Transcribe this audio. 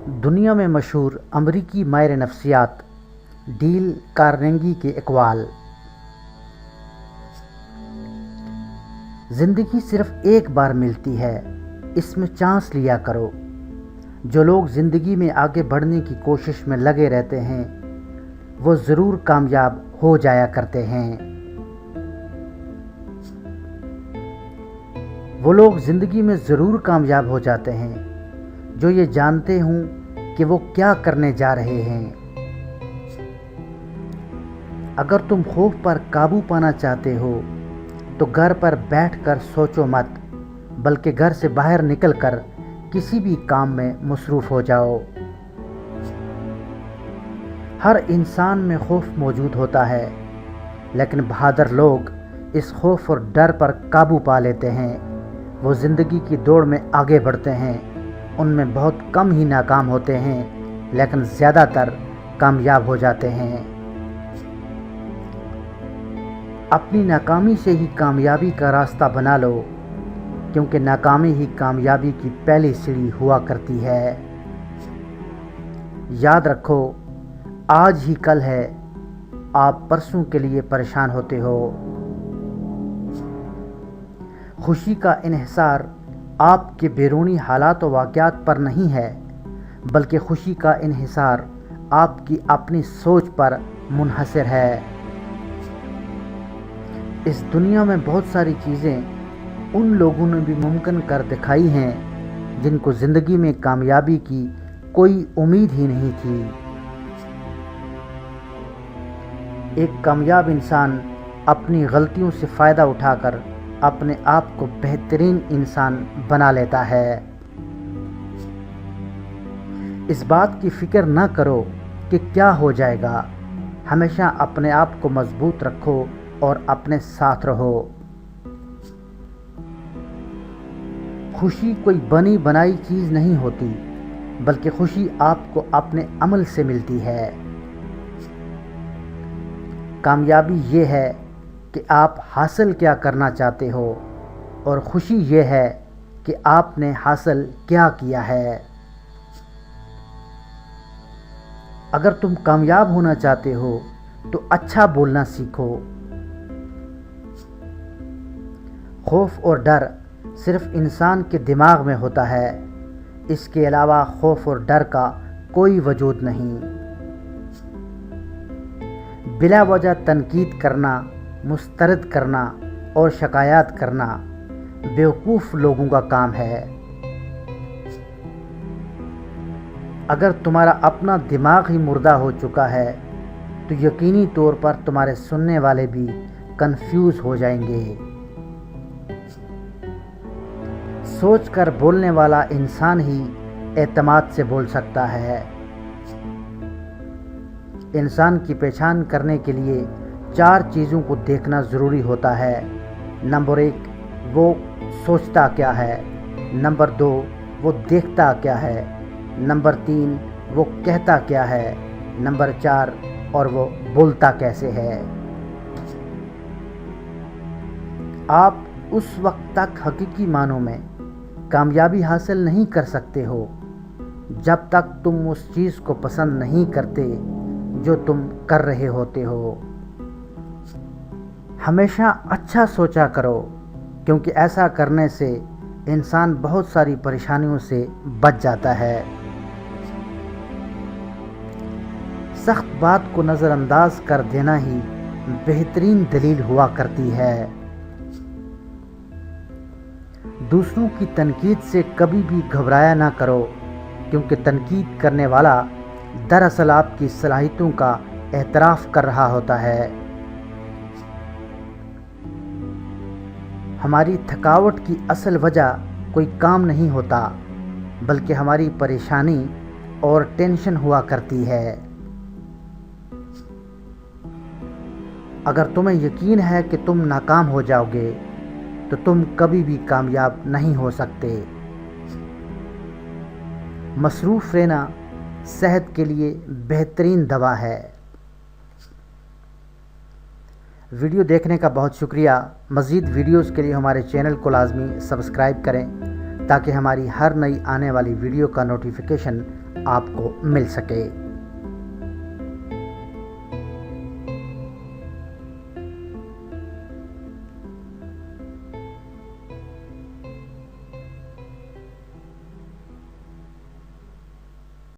دنیا میں مشہور امریکی ماہر نفسیات ڈیل کارنیگی کے اقوال: زندگی صرف ایک بار ملتی ہے، اس میں چانس لیا کرو۔ جو لوگ زندگی میں آگے بڑھنے کی کوشش میں لگے رہتے ہیں وہ ضرور کامیاب ہو جایا کرتے ہیں۔ وہ لوگ زندگی میں ضرور کامیاب ہو جاتے ہیں جو یہ جانتے ہوں کہ وہ کیا کرنے جا رہے ہیں۔ اگر تم خوف پر قابو پانا چاہتے ہو تو گھر پر بیٹھ کر سوچو مت، بلکہ گھر سے باہر نکل کر کسی بھی کام میں مصروف ہو جاؤ۔ ہر انسان میں خوف موجود ہوتا ہے، لیکن بہادر لوگ اس خوف اور ڈر پر قابو پا لیتے ہیں۔ وہ زندگی کی دوڑ میں آگے بڑھتے ہیں، ان میں بہت کم ہی ناکام ہوتے ہیں، لیکن زیادہ تر کامیاب ہو جاتے ہیں۔ اپنی ناکامی سے ہی کامیابی کا راستہ بنا لو، کیونکہ ناکامی ہی کامیابی کی پہلی سیڑھی ہوا کرتی ہے۔ یاد رکھو، آج ہی کل ہے، آپ پرسوں کے لیے پریشان ہوتے ہو۔ خوشی کا انحصار آپ کے بیرونی حالات و واقعات پر نہیں ہے، بلکہ خوشی کا انحصار آپ کی اپنی سوچ پر منحصر ہے۔ اس دنیا میں بہت ساری چیزیں ان لوگوں نے بھی ممکن کر دکھائی ہیں جن کو زندگی میں کامیابی کی کوئی امید ہی نہیں تھی۔ ایک کامیاب انسان اپنی غلطیوں سے فائدہ اٹھا کر اپنے آپ کو بہترین انسان بنا لیتا ہے۔ اس بات کی فکر نہ کرو کہ کیا ہو جائے گا، ہمیشہ اپنے آپ کو مضبوط رکھو اور اپنے ساتھ رہو۔ خوشی کوئی بنی بنائی چیز نہیں ہوتی، بلکہ خوشی آپ کو اپنے عمل سے ملتی ہے۔ کامیابی یہ ہے کہ آپ حاصل کیا کرنا چاہتے ہو، اور خوشی یہ ہے کہ آپ نے حاصل کیا کیا ہے۔ اگر تم کامیاب ہونا چاہتے ہو تو اچھا بولنا سیکھو۔ خوف اور ڈر صرف انسان کے دماغ میں ہوتا ہے، اس کے علاوہ خوف اور ڈر کا کوئی وجود نہیں۔ بلا وجہ تنقید کرنا، مسترد کرنا اور شکایات کرنا بیوقوف لوگوں کا کام ہے۔ اگر تمہارا اپنا دماغ ہی مردہ ہو چکا ہے تو یقینی طور پر تمہارے سننے والے بھی کنفیوز ہو جائیں گے۔ سوچ کر بولنے والا انسان ہی اعتماد سے بول سکتا ہے۔ انسان کی پہچان کرنے کے لیے 4 چیزوں کو دیکھنا ضروری ہوتا ہے۔ نمبر 1، وہ سوچتا کیا ہے۔ نمبر 2، وہ دیکھتا کیا ہے۔ نمبر 3، وہ کہتا کیا ہے۔ نمبر 4، اور وہ بولتا کیسے ہے۔ آپ اس وقت تک حقیقی معنوں میں کامیابی حاصل نہیں کر سکتے ہو جب تک تم اس چیز کو پسند نہیں کرتے جو تم کر رہے ہوتے ہو۔ ہمیشہ اچھا سوچا کرو، کیونکہ ایسا کرنے سے انسان بہت ساری پریشانیوں سے بچ جاتا ہے۔ سخت بات کو نظر انداز کر دینا ہی بہترین دلیل ہوا کرتی ہے۔ دوسروں کی تنقید سے کبھی بھی گھبرایا نہ کرو، کیونکہ تنقید کرنے والا دراصل آپ کی صلاحیتوں کا اعتراف کر رہا ہوتا ہے۔ ہماری تھکاوٹ کی اصل وجہ کوئی کام نہیں ہوتا، بلکہ ہماری پریشانی اور ٹینشن ہوا کرتی ہے۔ اگر تمہیں یقین ہے کہ تم ناکام ہو جاؤ گے تو تم کبھی بھی کامیاب نہیں ہو سکتے۔ مصروف رہنا صحت کے لیے بہترین دوا ہے۔ ویڈیو دیکھنے کا بہت شکریہ۔ مزید ویڈیوز کے لیے ہمارے چینل کو لازمی سبسکرائب کریں تاکہ ہماری ہر نئی آنے والی ویڈیو کا نوٹیفیکیشن آپ کو مل سکے۔